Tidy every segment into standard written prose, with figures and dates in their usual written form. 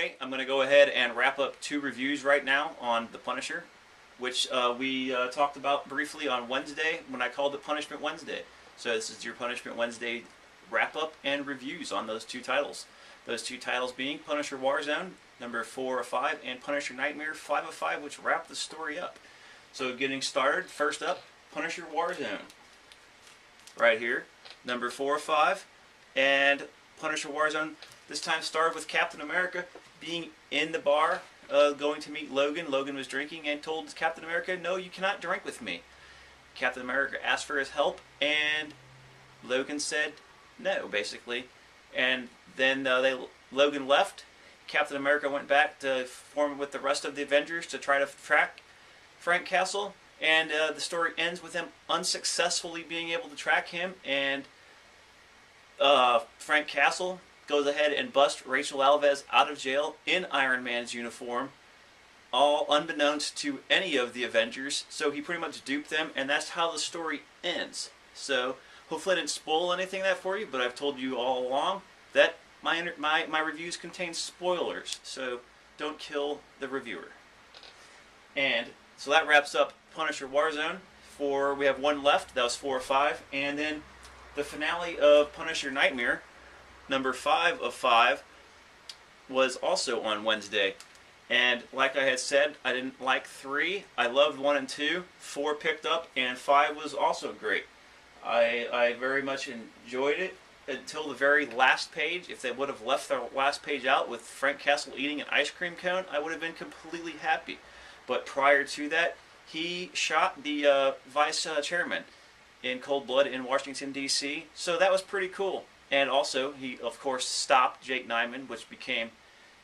Wednesday, I'm going to go ahead and wrap up 2 reviews right now on The Punisher, which we talked about briefly on Wednesday when I called it Punishment Wednesday. So this is your Punishment Wednesday wrap-up and reviews on those 2 titles. Those 2 titles being Punisher Warzone, number 4 of 5, and Punisher Nightmare, 5 of 5, which wrap the story up. So getting started, first up, Punisher Warzone. Right here, number 4 of 5, and Punisher Warzone this time started with Captain America being in the bar, going to meet Logan. Logan was drinking and told Captain America, "No, you cannot drink with me." Captain America asked for his help, and Logan said no, basically. And then Logan left. Captain America went back to form with the rest of the Avengers to try to track Frank Castle, and the story ends with him unsuccessfully being able to track him, and Frank Castle goes ahead and busts Rachel Alves out of jail in Iron Man's uniform, all unbeknownst to any of the Avengers. So he pretty much duped them, and that's how the story ends. So hopefully I didn't spoil anything that for you, but I've told you all along that my reviews contain spoilers, so don't kill the reviewer. And so that wraps up Punisher Warzone. We have 1 left. That was 4 of 5, and then the finale of Punisher Nightmare, number 5 of 5, was also on Wednesday. And like I had said, I didn't like 3. I loved 1 and 2. 4 picked up, and 5 was also great. I very much enjoyed it until the very last page. If they would have left the last page out with Frank Castle eating an ice cream cone, I would have been completely happy. But prior to that, he shot the vice chairman in cold blood in Washington, D.C., so that was pretty cool. And also, he, of course, stopped Jake Nyman, which became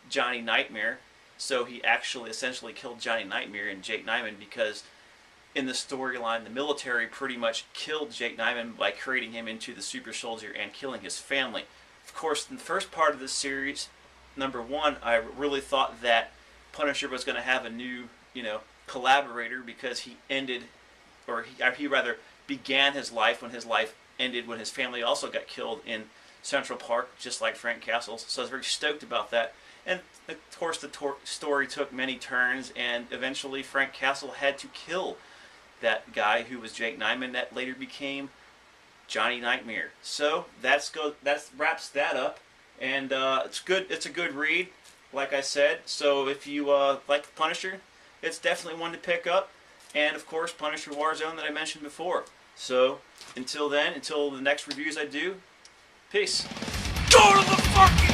Johnny Nightmare. So he actually essentially killed Johnny Nightmare and Jake Nyman, because in the storyline, the military pretty much killed Jake Nyman by creating him into the super soldier and killing his family. Of course, in the first part of this series, number 1, I really thought that Punisher was going to have a new, collaborator, because he ended, or he rather began his life when his life ended, when his family also got killed in Central Park, just like Frank Castle. So I was very stoked about that. And of course the story took many turns, and eventually Frank Castle had to kill that guy who was Jake Nyman that later became Johnny Nightmare. So that wraps that up, and it's good. It's a good read, like I said. So if you like the Punisher, it's definitely one to pick up. And of course, Punisher Warzone that I mentioned before. So until then, until the next reviews I do, peace. Go to the fucking